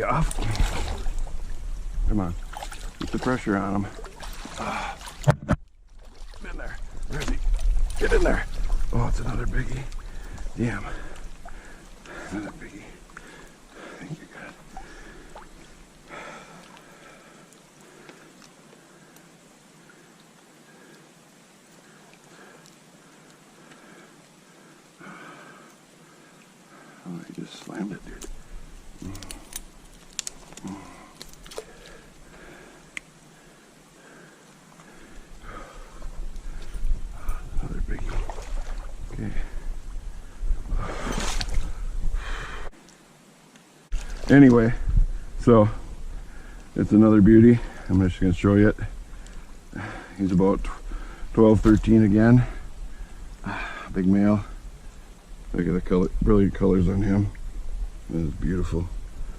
buggy off. Come on, keep the pressure on him. In there. Where is he? Get in there. Oh, it's another biggie. Damn. Another biggie. I think you're good. Oh, he just slammed it, dude. Another biggie. Okay. Anyway, so it's another beauty. I'm just going to show you it. He's about 12, 13 again. Big male. Look at the color, brilliant colors on him. That is beautiful.